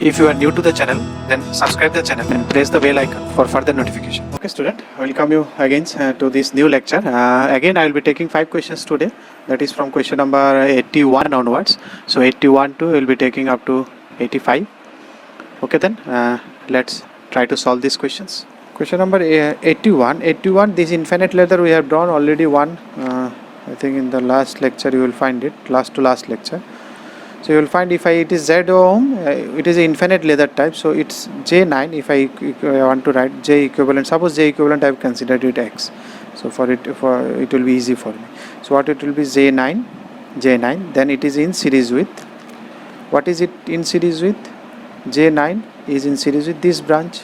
If you are new to the channel, then subscribe the channel and press the bell icon for further notification. Okay student, welcome you again to this new lecture. Again I will be taking 5 questions today. That is from question number 81 onwards. So 81 to we will be taking up to 85. Okay then, let's try to solve these questions. Question number 81. This infinite ladder we have drawn already one. I think in the last lecture you will find it, last to last lecture. So you will find if it is Z ohm, it is an infinite ladder type, so it's J9. If I want to write J equivalent, suppose J equivalent I have considered it X, so for it will be easy for me. So what it will be J9, then it is in series with, what is it in series with? J9 is in series with this branch,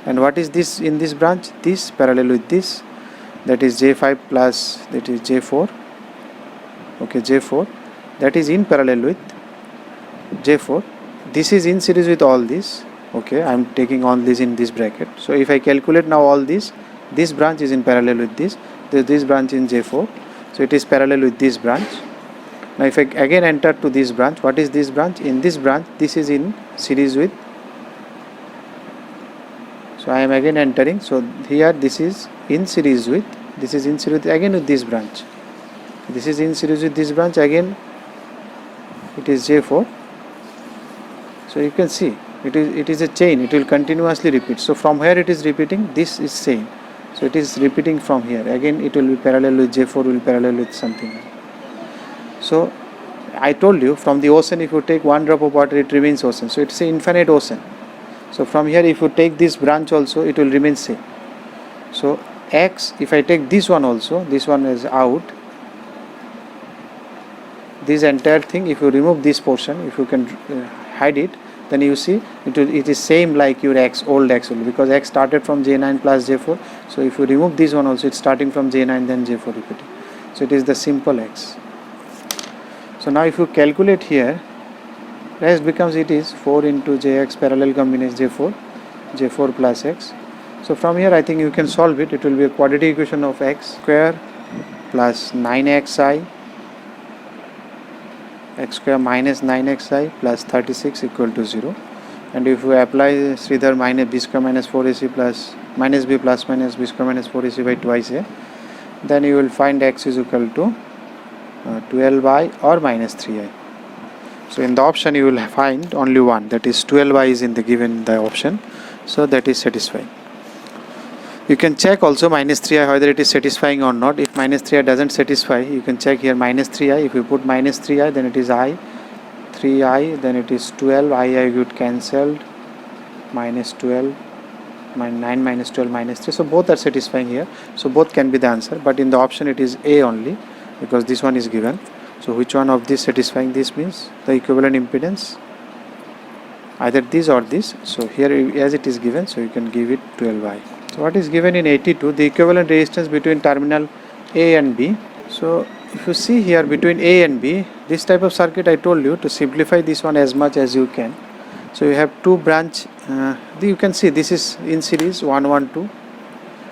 and what is this in this branch? This parallel with this, that is J5 plus that is J4. Okay, J4, that is in parallel with J4. This is in series with all this. Okay, I am taking all this in this bracket. So if I calculate now all this branch is in parallel with this branch in J4, so it is parallel with this branch. Now if I again enter to this branch, what is this branch? In this branch this is in series with, so I am again entering, so here this is in series with, again with this branch. This is in series with this branch, again it is J4. So you can see it is a chain, it will continuously repeat. So from here it is repeating, this is same, so it is repeating from here, again it will be parallel with J4, will parallel with something. So I told you from the ocean, if you take one drop of water it remains ocean, so it's an infinite ocean. So from here if you take this branch also, it will remain same. So X, if I take this one also, this one is out, this entire thing, if you remove this portion, if you can hide it, then you see it is same like your X, old X only, because X started from J9 plus J4. So if you remove this one also, it's starting from J9 then J4 repeating. So it is the simple X. So now if you calculate here, rest becomes, it is 4 into Jx parallel combination J4 plus X. So from here I think you can solve it. It will be a quadratic equation of X square plus 9xi, x square minus 9xi plus 36 equal to 0. And if we apply Sridhar minus b square minus 4ac plus minus b plus minus b square minus 4ac by twice a, then you will find x is equal to 12i or minus 3i. So in the option you will find only one, that is 12i is in the given the option, so that is satisfying. You can check also minus 3i whether it is satisfying or not. If minus 3i doesn't satisfy, you can check here minus 3i. If you put minus 3i, then it is I, 3i, then it is 12, I get cancelled, minus 12, 9 minus 12 minus 3. So both are satisfying here. So both can be the answer, but in the option it is A only, because this one is given. So which one of this satisfying? This means the equivalent impedance, either this or this. So here as it is given, so you can give it 12i. So what is given in 82, the equivalent resistance between terminal A and B. So if you see here between A and B, this type of circuit I told you to simplify this one as much as you can. So you have two branch, you can see this is in series 1 1 2,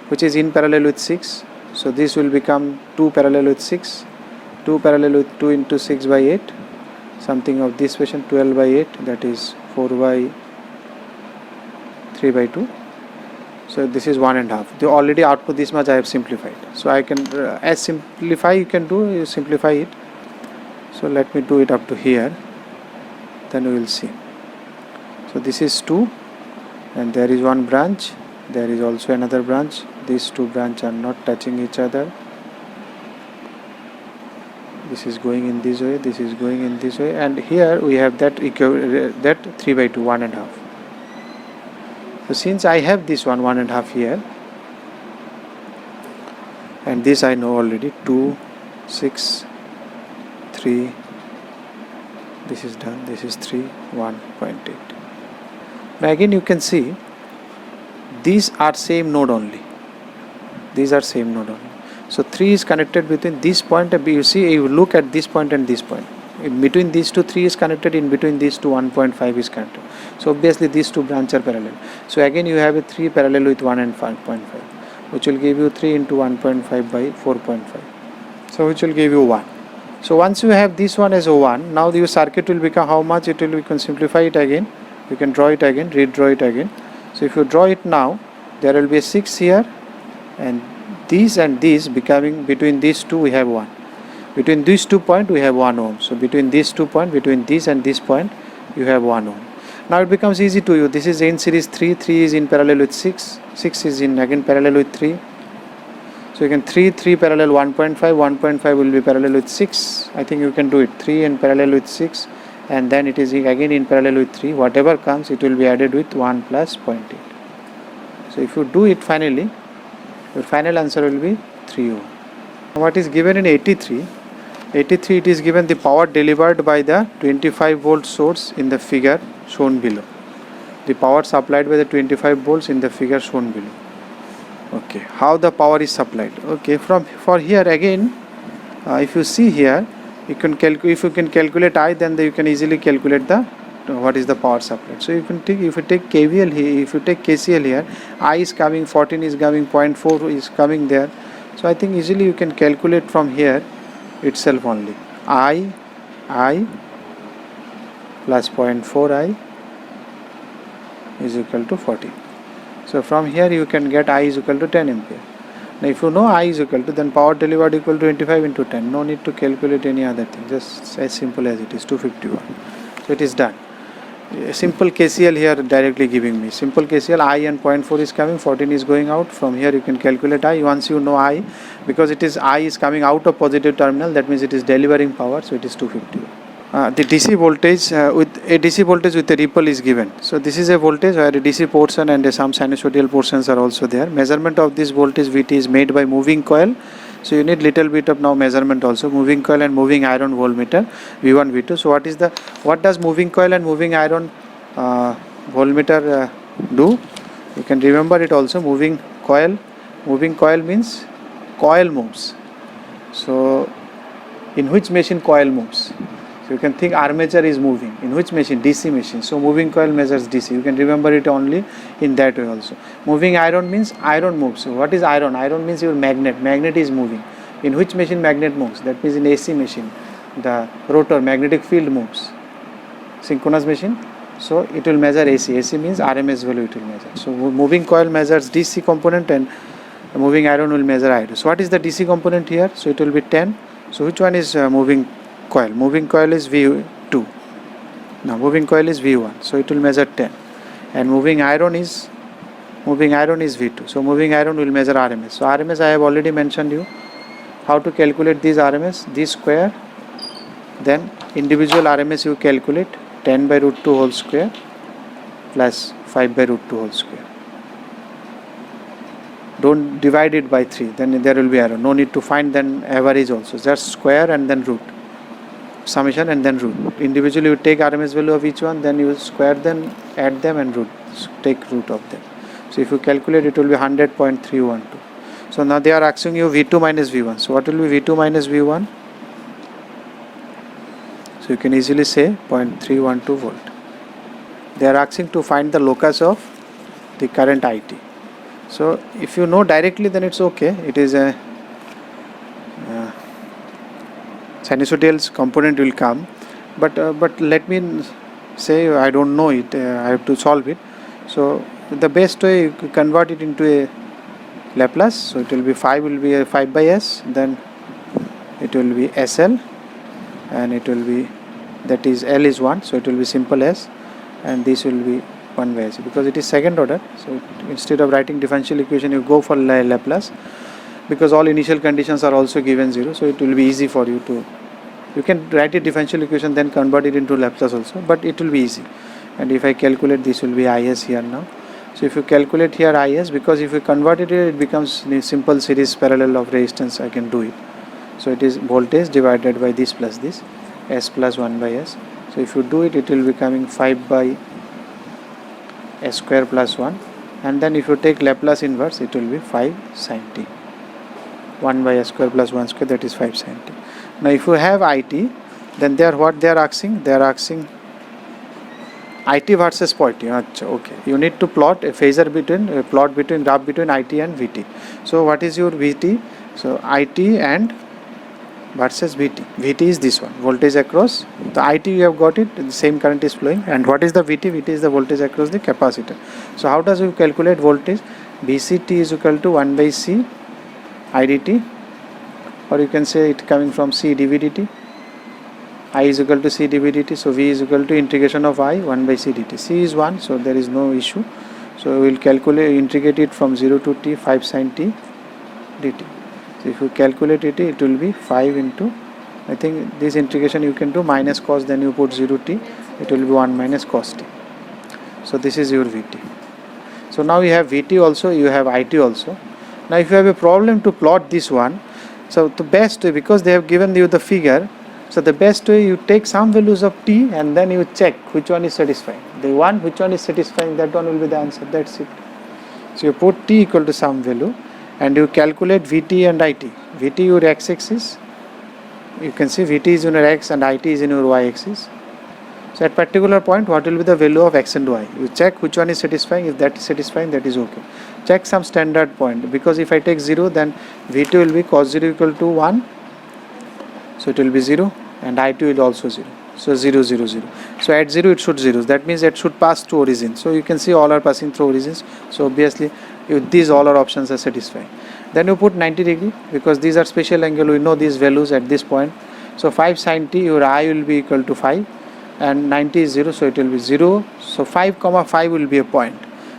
which is in parallel with 6. So this will become 2 parallel with 6, 2 parallel with 2 into 6 by 8, something of this fashion, 12 by 8, that is 4 by 3 by 2. So this is 1.5. The already output this much I have simplified. So I can as simplify you can do, you simplify it. So let me do it up to here, then we will see. So this is 2, and there is one branch, there is also another branch. These two branches are not touching each other. This is going in this way, this is going in this way, and here we have that 3 by 2, 1.5. So since I have this 1.5 here, and this I know already, 2, 6, 3, this is done, this is 3, 1.8. Now again you can see these are same node only. These are same node only. So 3 is connected between this point and B. You see, you look at this point and this point. In between these two, 3 is connected. In between these two, 1.5 is connected. So obviously these two branches are parallel. So again you have a 3 parallel with 1 and 5.5, which will give you 3 into 1.5 by 4.5. So which will give you 1. So once you have this one as a 1, now your circuit will become how much? It will, we can simplify it again. You can draw it again, redraw it again. So if you draw it now, there will be a 6 here, and these becoming, between these two we have 1. Between these 2 points we have 1 ohm. So between these 2 points, between this and this point, you have 1 ohm. Now it becomes easy to you. This is in series 3, 3 is in parallel with 6, 6 is in again parallel with 3. So you can 3 parallel 1.5, 1.5 will be parallel with 6. I think you can do it. 3 in parallel with 6, and then it is again in parallel with 3. Whatever comes, it will be added with 1 plus 0.8. So if you do it finally, your final answer will be 3 ohm. What is given in 83? 83, it is given the power delivered by the 25 volt source in the figure shown below. The power supplied by the 25 volts in the figure shown below. Okay, how the power is supplied? Okay, for here again, if you see here, you can if you can calculate I, then you can easily calculate the what is the power supplied. So you can take, if you take KVL here, if you take KCL here, I is coming, 14 is coming, 0.4 is coming there. So I think easily you can calculate from here itself only. I plus 0.4 I is equal to 14. So from here you can get I is equal to 10 ampere. Now if you know I is equal to, then power delivered equal to 25 into 10. No need to calculate any other thing. Just as simple as it is, 251. So it is done. A simple KCL here directly giving me. Simple KCL, I and 0.4 is coming, 14 is going out. From here you can calculate I. Once you know I, because it is I is coming out of positive terminal, that means it is delivering power, so it is 251. The DC voltage with a DC voltage with a ripple is given. So this is a voltage where a DC portion and some sinusoidal portions are also there. Measurement of this voltage Vt is made by moving coil. So you need little bit of now measurement also. Moving coil and moving iron voltmeter V1 V2. So what does moving coil and moving iron voltmeter do? You can remember it also. Moving coil means coil moves. So in which machine coil moves? So you can think armature is moving. In which machine? DC machine. So moving coil measures DC. You can remember it only in that way also. Moving iron means iron moves. So what is iron? Iron means your magnet. Magnet is moving. In which machine magnet moves? That means in AC machine. The rotor, magnetic field moves. Synchronous machine. So it will measure AC. AC means RMS value it will measure. So moving coil measures DC component and moving iron will measure I2. So what is the DC component here? So it will be 10. So which one is moving coil? Moving coil is V2. Now moving coil is V1. So it will measure 10. And moving iron is V2. So moving iron will measure RMS. So RMS I have already mentioned you. How to calculate these RMS? This square. Then individual RMS you calculate 10 by root 2 whole square plus 5 by root 2 whole square. Don't divide it by 3, then there will be error. No need to find then average also. Just square and then root. Summation and then root. Individually you take RMS value of each one, then you square them, add them and root. Take root of them. So if you calculate, it will be 100.312. So now they are asking you V2 minus V1. So what will be V2 minus V1? So you can easily say 0.312 volt. They are asking to find the locus of the current IT. So if you know directly, then it's okay. It is a sinusoidal component will come, but let me say I don't know it. I have to solve it. So the best way, you convert it into a Laplace. So it will be 5 will be a 5 by S. Then it will be SL, and it will be, that is L is 1. So it will be simple S, and this will be 1 by S because it is second order. So instead of writing differential equation, you go for Laplace, because all initial conditions are also given 0. So it will be easy for you to, you can write a differential equation then convert it into Laplace also, but it will be easy. And if I calculate, this will be IS here now. So if you calculate here IS, because if you convert it here, it becomes a simple series parallel of resistance. I can do it. So it is voltage divided by this plus this, S plus 1 by S. So if you do it, it will be coming 5 by S square plus 1, and then if you take Laplace inverse, it will be 5 sin t. 1 by S square plus 1 square, that is 5 sin t. Now if you have IT, then what they are asking? They are asking IT versus PT. Okay, you need to plot a phasor between, graph between IT and VT. So what is your VT? So IT and versus VT. VT is this one, voltage across the IT. You have got it, the same current is flowing. And what is the VT? VT is the voltage across the capacitor. So how does you calculate voltage? VCT is equal to 1 by C IDT, or you can say it coming from C dVdt. I is equal to C dVdt. So V is equal to integration of I 1 by C dt. C is 1, so there is no issue. So we will calculate, integrate it from 0 to T 5 sin T dt. So if you calculate it, it will be 5 into, I think this integration you can do minus cos, then you put 0 T, it will be 1 minus cos T. So this is your VT. So now you have VT also, you have IT also. Now if you have a problem to plot this one, so the best way, because they have given you the figure, so the best way, you take some values of T and then you check which one is satisfying. The one which one is satisfying, that one will be the answer, that's it. So you put T equal to some value and you calculate VT and IT. VT your x-axis, you can see VT is in your x and IT is in your y-axis. So at particular point, what will be the value of x and y? You check which one is satisfying. If that is satisfying, that is okay. Check some standard point, because if I take 0, then VT will be cos 0 equal to 1. So it will be 0 and IT will also 0. So 0, 0, 0. So at 0 it should 0. That means it should pass through origin. So you can see all are passing through origins. So obviously these all our options are satisfying. Then you put 90 degree, because these are special angle. We know these values at this point. So 5 sin T, your I will be equal to 5 and 90 is 0. So it will be 0. So 5 comma 5 will be a point.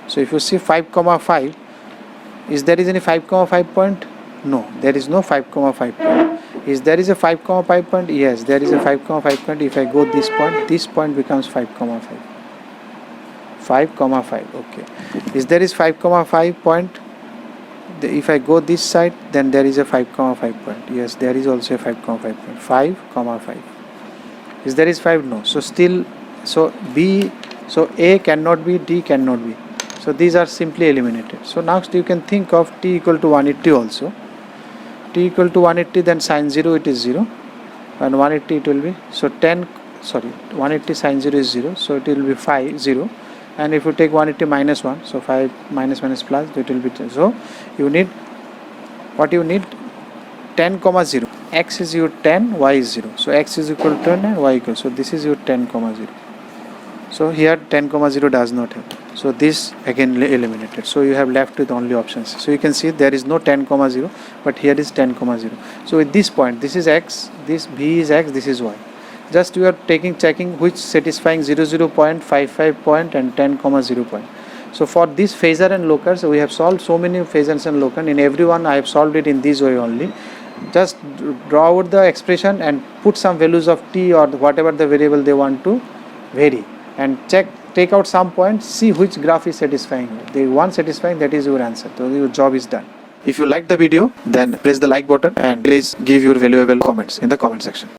So if you see 5 comma 5, is there is any 5 comma 5 point? No, there is no 5 comma 5 point. Is there is a 5 comma 5 point? Yes, there is a 5 comma 5 point. If I go this point becomes 5 comma 5. 5 comma 5. Okay. Is there is 5 comma 5 point? If I go this side, then there is a 5 comma 5 point. Yes, there is also a 5 comma 5 point. 5 comma 5. Is there is 5? No. So still, so B, so A cannot be, D cannot be. So these are simply eliminated. So now you can think of T equal to 180 also. T equal to 180, then sin 0 it is 0 and 180 it will be, so 180 sin 0 is 0, so it will be 5 0, and if you take 180 minus 1, so 5 minus plus, it will be 10. So you need, what you need, 10 comma 0. X is your 10, y is 0. So x is equal to 10 and y equal, so this is your 10 comma 0. So here 10 comma 0 does not have. So this again eliminated. So you have left with only options. So you can see there is no 10 comma 0, but here is 10 comma 0. So at this point, this is x, this B is x, this is y. Just you are checking which satisfying 0, 0 point, 5, 5 point and 10 comma 0 point. So for this phasor and locus, we have solved so many phasors and locus. In every one I have solved it in this way only. Just draw out the expression and put some values of T or whatever the variable they want to vary, and take out some points, see which graph is satisfying. The one satisfying, that is your answer. So your job is done. If you like the video, then press the like button and please give your valuable comments in the comment section.